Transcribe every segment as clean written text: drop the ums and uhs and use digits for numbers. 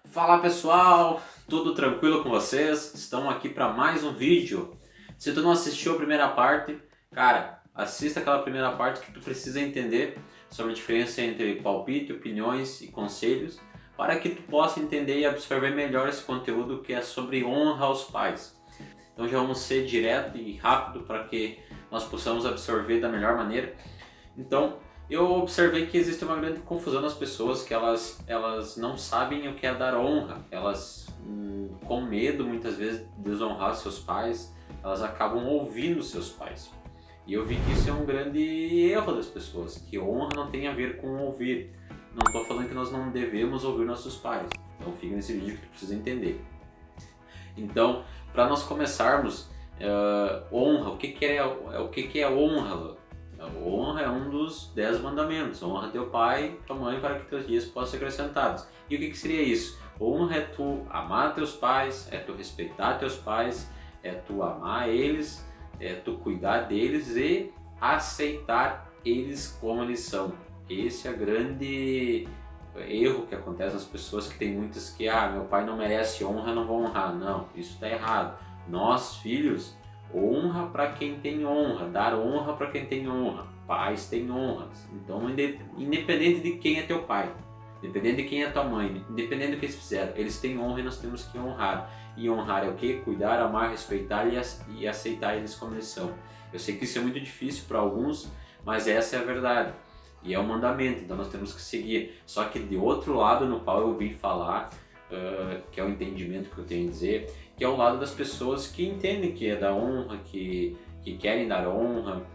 Fala pessoal, tudo tranquilo com vocês? Estamos aqui para mais um vídeo. Se tu não assistiu a primeira parte, cara, assista aquela primeira parte que tu precisa entender sobre a diferença entre palpite, opiniões e conselhos, para que tu possa entender e absorver melhor esse conteúdo que é sobre honra aos pais. Então já vamos ser direto e rápido para que nós possamos absorver da melhor maneira. Então, eu observei que existe uma grande confusão nas pessoas, que elas não sabem o que é dar honra. Elas, com medo muitas vezes de desonrar seus pais, elas acabam ouvindo seus pais. E eu vi que isso é um grande erro das pessoas, que honra não tem a ver com ouvir. Não estou falando que nós não devemos ouvir nossos pais. Então fica nesse vídeo que tu precisa entender. Então, para nós começarmos, honra, o que é honra? A honra é um dos 10 mandamentos. Honra teu pai e tua mãe para que teus dias possam ser acrescentados. E o que seria isso? Honra é tu amar teus pais, é tu respeitar teus pais, é tu amar eles, é tu cuidar deles e aceitar eles como eles são. Esse é o grande erro que acontece nas pessoas, que tem muitas que, meu pai não merece honra, não vou honrar. Não, isso está errado. Nós, filhos, honra para quem tem honra, dar honra para quem tem honra. Pais têm honras. Então, independente de quem é teu pai, independente de quem é tua mãe, independente do que eles fizeram, eles têm honra e nós temos que honrar. E honrar é o quê? Cuidar, amar, respeitar e aceitar eles como eles são. Eu sei que isso é muito difícil para alguns, mas essa é a verdade. E é um mandamento, então nós temos que seguir. Só que de outro lado no qual eu vim falar, que é o entendimento que eu tenho a dizer, que é o lado das pessoas que entendem que é da honra, que querem dar honra,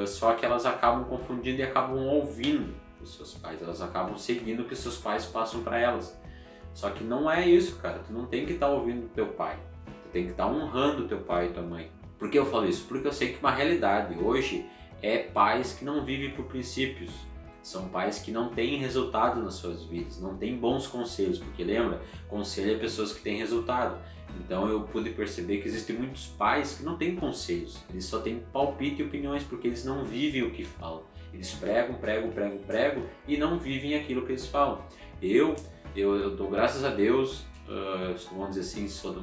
só que elas acabam confundindo e acabam ouvindo os seus pais, elas acabam seguindo o que os seus pais passam para elas. Só que não é isso, cara, tu não tem que estar ouvindo teu pai, tu tem que estar honrando teu pai e tua mãe. Por que eu falo isso? Porque eu sei que uma realidade hoje é pais que não vivem por princípios. São pais que não têm resultado nas suas vidas, não têm bons conselhos, porque lembra, conselho é pessoas que têm resultado. Então eu pude perceber que existem muitos pais que não têm conselhos, eles só têm palpite e opiniões, porque eles não vivem o que falam. Eles pregam e não vivem aquilo que eles falam. Eu dou graças a Deus, vamos dizer assim, sou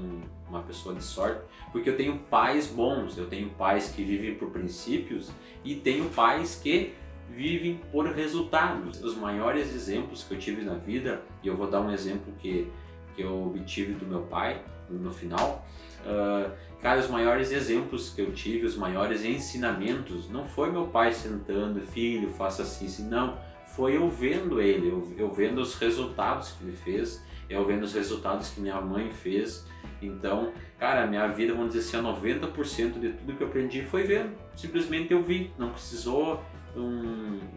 uma pessoa de sorte, porque eu tenho pais bons, eu tenho pais que vivem por princípios e tenho pais que vivem por resultados. Os maiores exemplos que eu tive na vida, e eu vou dar um exemplo que eu obtive do meu pai no final, cara, os maiores exemplos que eu tive, os maiores ensinamentos, não foi meu pai sentando, filho, faça assim, não, foi eu vendo ele, eu vendo os resultados que ele fez, eu vendo os resultados que minha mãe fez. Então, cara, minha vida, vamos dizer assim, 90% de tudo que eu aprendi foi vendo, simplesmente eu vi, não precisou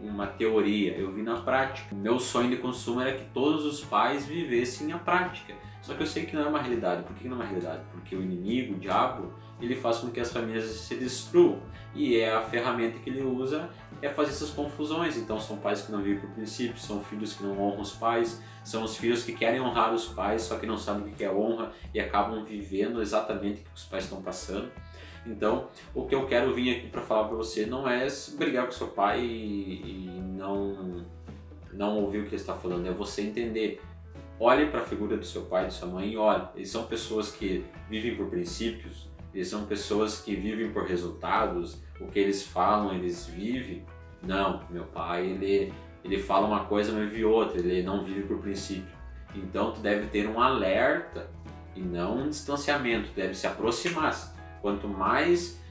uma teoria, eu vi na prática. O meu sonho de consumo era que todos os pais vivessem a prática. Só que eu sei que não é uma realidade. Por que não é uma realidade? Porque o inimigo, o diabo, ele faz com que as famílias se destruam. E a ferramenta que ele usa é fazer essas confusões. Então são pais que não vivem por princípios, são filhos que não honram os pais, são os filhos que querem honrar os pais, só que não sabem o que é honra e acabam vivendo exatamente o que os pais estão passando. Então, o que eu quero vir aqui para falar para você não é brigar com seu pai e não ouvir o que ele está falando, é você entender. Olhe para a figura do seu pai e da sua mãe e olhe, eles são pessoas que vivem por princípios, eles são pessoas que vivem por resultados, o que eles falam, eles vivem. Não, meu pai, ele fala uma coisa, mas vive outra, ele não vive por princípio. Então, tu deve ter um alerta e não um distanciamento, tu deve se aproximar. Quanto mais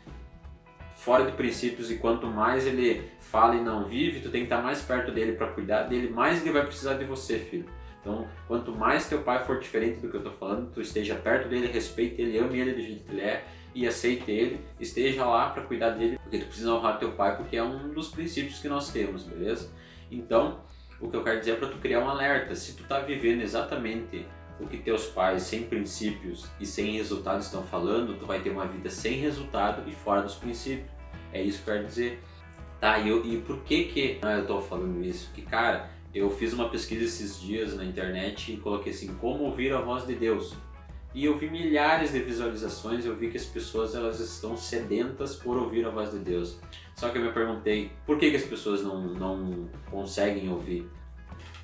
fora de princípios e quanto mais ele fala e não vive, tu tem que estar mais perto dele para cuidar dele, mais ele vai precisar de você, filho. Então, quanto mais teu pai for diferente do que eu estou falando, tu esteja perto dele, respeite ele, ame ele do jeito que ele é e aceite ele, esteja lá para cuidar dele, porque tu precisa honrar teu pai, porque é um dos princípios que nós temos, beleza? Então, o que eu quero dizer é para tu criar um alerta. Se tu tá vivendo exatamente o que teus pais sem princípios e sem resultados estão falando, tu vai ter uma vida sem resultado e fora dos princípios. É isso que eu quero dizer. Tá, e por que eu tô falando isso? Que, cara, eu fiz uma pesquisa esses dias na internet e coloquei assim, como ouvir a voz de Deus. E eu vi milhares de visualizações, eu vi que as pessoas elas estão sedentas por ouvir a voz de Deus. Só que eu me perguntei, por que as pessoas não conseguem ouvir?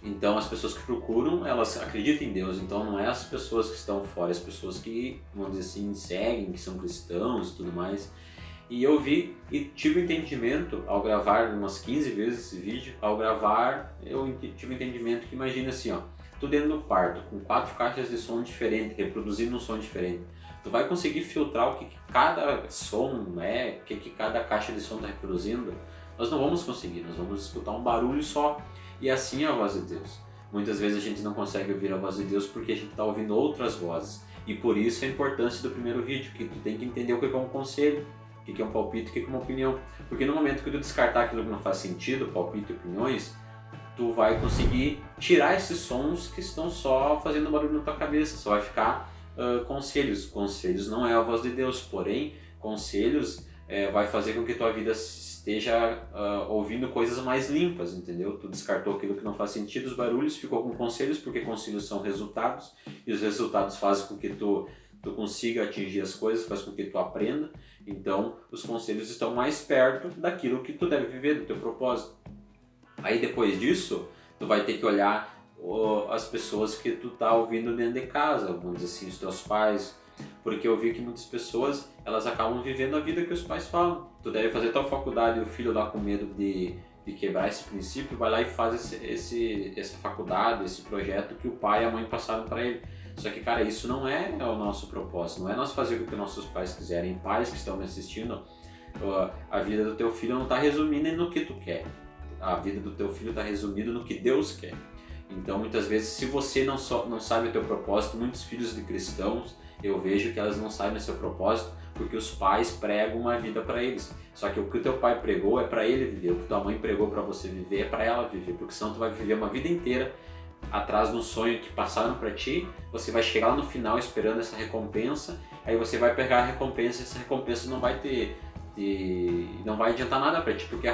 Então as pessoas que procuram, elas acreditam em Deus, então não é as pessoas que estão fora, as pessoas que, vamos dizer assim, seguem, que são cristãos e tudo mais. E eu vi e tive entendimento ao gravar umas 15 vezes esse vídeo, ao gravar eu tive entendimento que imagina assim, ó, tu dentro do quarto, com 4 caixas de som diferentes, reproduzindo um som diferente, tu vai conseguir filtrar o que cada som é, o que cada caixa de som está reproduzindo? Nós não vamos conseguir, nós vamos escutar um barulho só. E assim é a voz de Deus. Muitas vezes a gente não consegue ouvir a voz de Deus porque a gente está ouvindo outras vozes. E por isso a importância do primeiro vídeo, que tu tem que entender o que é um conselho, o que é um palpite, o que é uma opinião. Porque no momento que tu descartar aquilo que não faz sentido, palpite e opiniões, tu vai conseguir tirar esses sons que estão só fazendo barulho na tua cabeça. Só vai ficar conselhos. Conselhos não é a voz de Deus, porém, conselhos vai fazer com que tua vida esteja ouvindo coisas mais limpas, entendeu? Tu descartou aquilo que não faz sentido, os barulhos, ficou com conselhos, porque conselhos são resultados, e os resultados fazem com que tu consiga atingir as coisas, faz com que tu aprenda. Então, os conselhos estão mais perto daquilo que tu deve viver, do teu propósito. Aí depois disso, tu vai ter que olhar as pessoas que tu tá ouvindo dentro de casa, vamos dizer assim, os teus pais, porque eu vi que muitas pessoas, elas acabam vivendo a vida que os pais falam. Tu deve fazer tal faculdade e o filho lá com medo de quebrar esse princípio, vai lá e faz essa faculdade, esse projeto que o pai e a mãe passaram para ele. Só que, cara, isso não é o nosso propósito, não é nós fazer o que nossos pais quiserem. Pais que estão me assistindo, a vida do teu filho não está resumida no que tu quer. A vida do teu filho está resumida no que Deus quer. Então, muitas vezes, se você não sabe o teu propósito, muitos filhos de cristãos, eu vejo que elas não sabem o seu propósito porque os pais pregam uma vida para eles. Só que o que o teu pai pregou é para ele viver, o que tua mãe pregou para você viver é para ela viver, porque senão tu vai viver uma vida inteira atrás de um sonho que passaram para ti, você vai chegar lá no final esperando essa recompensa, aí você vai pegar a recompensa e essa recompensa não vai não vai adiantar nada para ti, porque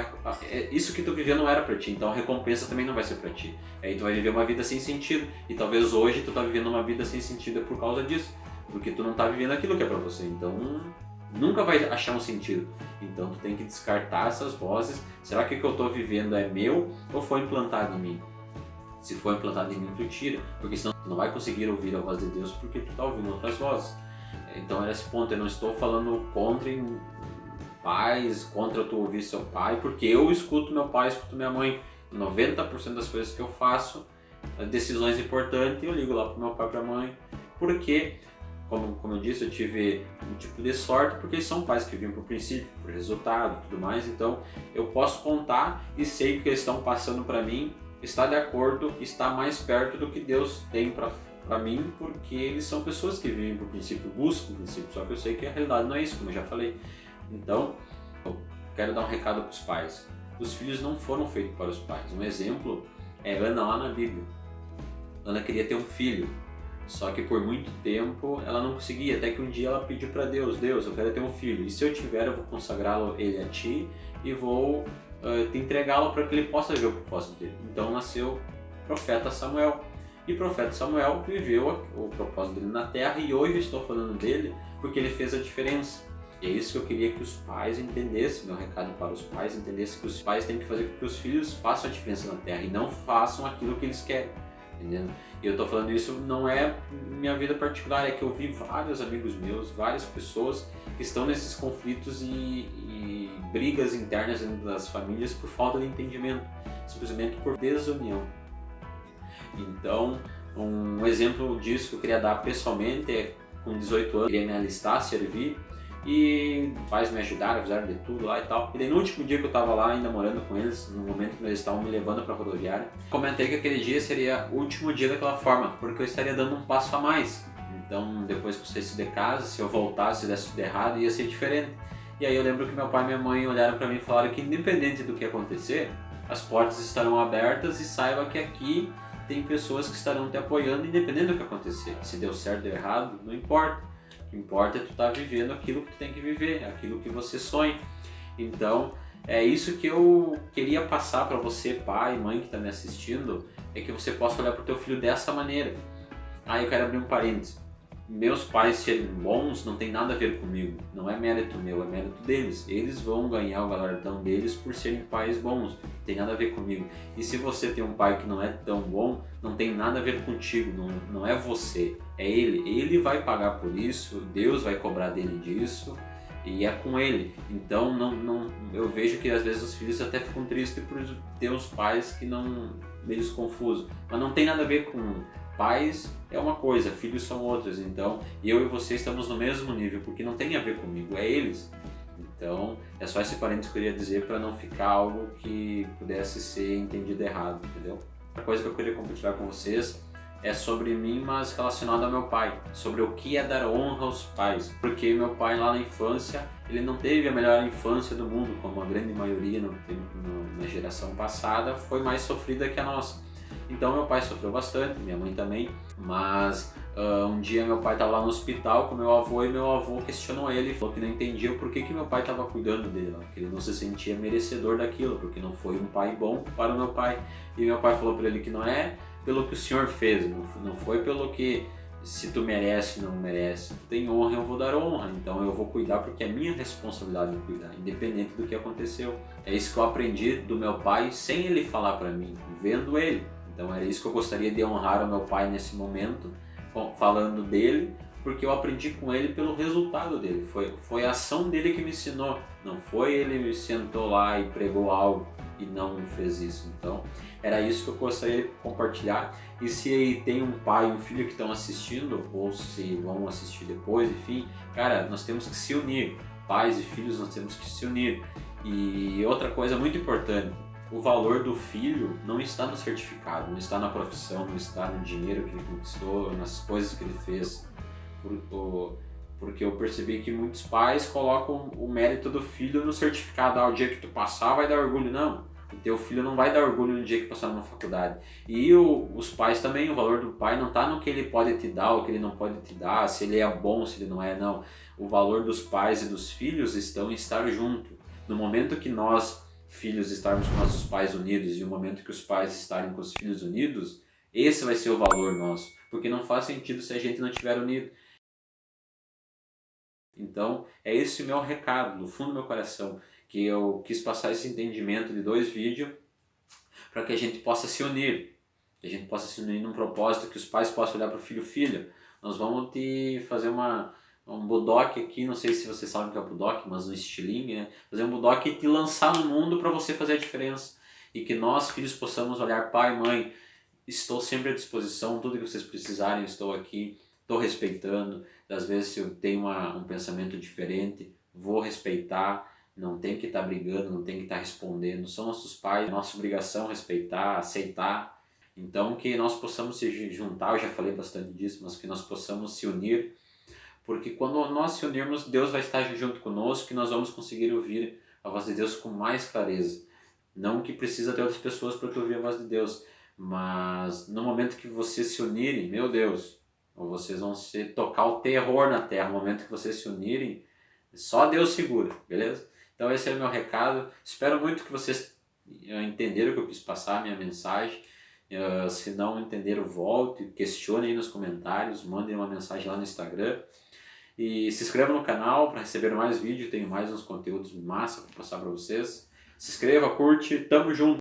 isso que tu viveu não era para ti, então a recompensa também não vai ser para ti. Aí tu vai viver uma vida sem sentido, e talvez hoje tu tá vivendo uma vida sem sentido por causa disso, porque tu não tá vivendo aquilo que é para você, então nunca vai achar um sentido. Então tu tem que descartar essas vozes. Será que o que eu tô vivendo é meu ou foi implantado em mim? Se for implantado em mim, tu tira, porque senão tu não vai conseguir ouvir a voz de Deus porque tu tá ouvindo outras vozes. Então é esse ponto, eu não estou falando contra pais, contra tu ouvir seu pai, porque eu escuto meu pai, escuto minha mãe. 90% das coisas que eu faço, decisões importantes, eu ligo lá pro meu pai e pra mãe, porque, como eu disse, eu tive um tipo de sorte, porque são pais que vêm por princípio, por resultado e tudo mais, então eu posso contar e sei que o que eles estão passando para mim está de acordo, está mais perto do que Deus tem para mim, porque eles são pessoas que vivem por princípio, buscam por princípio, só que eu sei que a realidade não é isso, como eu já falei. Então, eu quero dar um recado para os pais. Os filhos não foram feitos para os pais. Um exemplo é Ana lá na Bíblia. Ana queria ter um filho, só que por muito tempo ela não conseguia, até que um dia ela pediu para Deus, eu quero ter um filho, e se eu tiver eu vou consagrá-lo ele a ti e vou te entregá-lo para que ele possa ver o propósito dele. Então nasceu o profeta Samuel, e o profeta Samuel viveu o propósito dele na terra, e hoje eu estou falando dele porque ele fez a diferença. E é isso que eu queria que os pais entendessem, meu recado para os pais, entendessem que os pais têm que fazer com que os filhos façam a diferença na terra e não façam aquilo que eles querem, entendendo? E eu estou falando isso não é minha vida particular, é que eu vi vários amigos meus, várias pessoas que estão nesses conflitos e brigas internas dentro das famílias por falta de entendimento, simplesmente por desunião. Então, um exemplo disso que eu queria dar pessoalmente é, com 18 anos, eu queria me alistar, servir, e pais me ajudaram, fizeram de tudo lá e tal. E daí no último dia que eu tava lá ainda morando com eles, no momento que eles estavam me levando pra rodoviária, comentei que aquele dia seria o último dia daquela forma, porque eu estaria dando um passo a mais. Então depois que eu saísse de casa, se eu voltasse, se desse tudo errado, ia ser diferente. E aí eu lembro que meu pai e minha mãe olharam pra mim e falaram que independente do que acontecer, as portas estarão abertas e saiba que aqui tem pessoas que estarão te apoiando independente do que acontecer. Se deu certo ou deu errado, não importa. O que importa é tu estar vivendo aquilo que tu tem que viver, aquilo que você sonha. Então, é isso que eu queria passar para você, pai, mãe que está me assistindo, é que você possa olhar para o teu filho dessa maneira. Eu quero abrir um parênteses. meus pais serem bons não tem nada a ver comigo, não é mérito meu, é mérito deles. Eles vão ganhar o galardão deles por serem pais bons, não tem nada a ver comigo. E se você tem um pai que não é tão bom, não tem nada a ver contigo, não é você, é ele. Ele vai pagar por isso, Deus vai cobrar dele disso e é com ele. Então eu vejo que às vezes os filhos até ficam tristes por ter uns pais que não, meio confusos, mas não tem nada a ver com pais é uma coisa, filhos são outras. Então eu e você estamos no mesmo nível, porque não tem a ver comigo, é eles. Então é só esse parênteses que eu queria dizer para não ficar algo que pudesse ser entendido errado, entendeu? Outra coisa que eu queria compartilhar com vocês é sobre mim, mas relacionado ao meu pai, sobre o que é dar honra aos pais, porque meu pai lá na infância, ele não teve a melhor infância do mundo, como a grande maioria na geração passada foi mais sofrida que a nossa. Então meu pai sofreu bastante, minha mãe também, mas um dia meu pai estava lá no hospital com meu avô e meu avô questionou ele, falou que não entendia o porquê que meu pai estava cuidando dele, que ele não se sentia merecedor daquilo, porque não foi um pai bom para o meu pai. E meu pai falou para ele que não é pelo que o senhor fez, não foi pelo que se tu merece ou não merece. Tu tem honra, eu vou dar honra, então eu vou cuidar porque é minha responsabilidade de cuidar, independente do que aconteceu. É isso que eu aprendi do meu pai sem ele falar para mim, vendo ele. Então era isso que eu gostaria de honrar o meu pai nesse momento, falando dele, porque eu aprendi com ele pelo resultado dele. Foi a ação dele que me ensinou, não foi ele me sentou lá e pregou algo e não fez isso. Então era isso que eu gostaria de compartilhar. E se tem um pai e um filho que estão assistindo, ou se vão assistir depois, enfim, cara, nós temos que se unir. Pais e filhos, nós temos que se unir. E outra coisa muito importante, o valor do filho não está no certificado, não está na profissão, não está no dinheiro que ele conquistou, nas coisas que ele fez. Porque eu percebi que muitos pais colocam o mérito do filho no certificado. O dia que tu passar vai dar orgulho. Não, o teu filho não vai dar orgulho no dia que passar numa faculdade. E os pais também, o valor do pai não está no que ele pode te dar, o que ele não pode te dar, se ele é bom, se ele não é, não. O valor dos pais e dos filhos estão em estar junto. No momento que nós filhos estarmos com nossos pais unidos e o momento que os pais estarem com os filhos unidos, esse vai ser o valor nosso, porque não faz sentido se a gente não estiver unido. Então é esse o meu recado, do fundo do meu coração, que eu quis passar esse entendimento de 2 vídeos para que a gente possa se unir, que a gente possa se unir num propósito, que os pais possam olhar para o filho, filho, nós vamos te fazer um budoque aqui, não sei se vocês sabem o que é o budoque, mas um estilingue, né? Fazer um budoque e te lançar no mundo para você fazer a diferença. E que nós, filhos, possamos olhar, pai, mãe, estou sempre à disposição, tudo que vocês precisarem, estou aqui, estou respeitando. Às vezes, se eu tenho um pensamento diferente, vou respeitar, não tem que estar brigando, não tem que estar respondendo. São nossos pais, é nossa obrigação respeitar, aceitar. Então, que nós possamos se juntar, eu já falei bastante disso, mas que nós possamos se unir, porque quando nós se unirmos, Deus vai estar junto conosco e nós vamos conseguir ouvir a voz de Deus com mais clareza. Não que precisa ter outras pessoas para tu ouvir a voz de Deus, mas no momento que vocês se unirem, meu Deus, vocês vão tocar o terror na terra. No momento que vocês se unirem, só Deus segura, beleza? Então esse é o meu recado. Espero muito que vocês entenderam o que eu quis passar, a minha mensagem. Se não entenderam, volte, questionem aí nos comentários, mandem uma mensagem lá no Instagram. E se inscreva no canal para receber mais vídeos, tenho mais uns conteúdos massa para passar para vocês. Se inscreva, curte, tamo junto!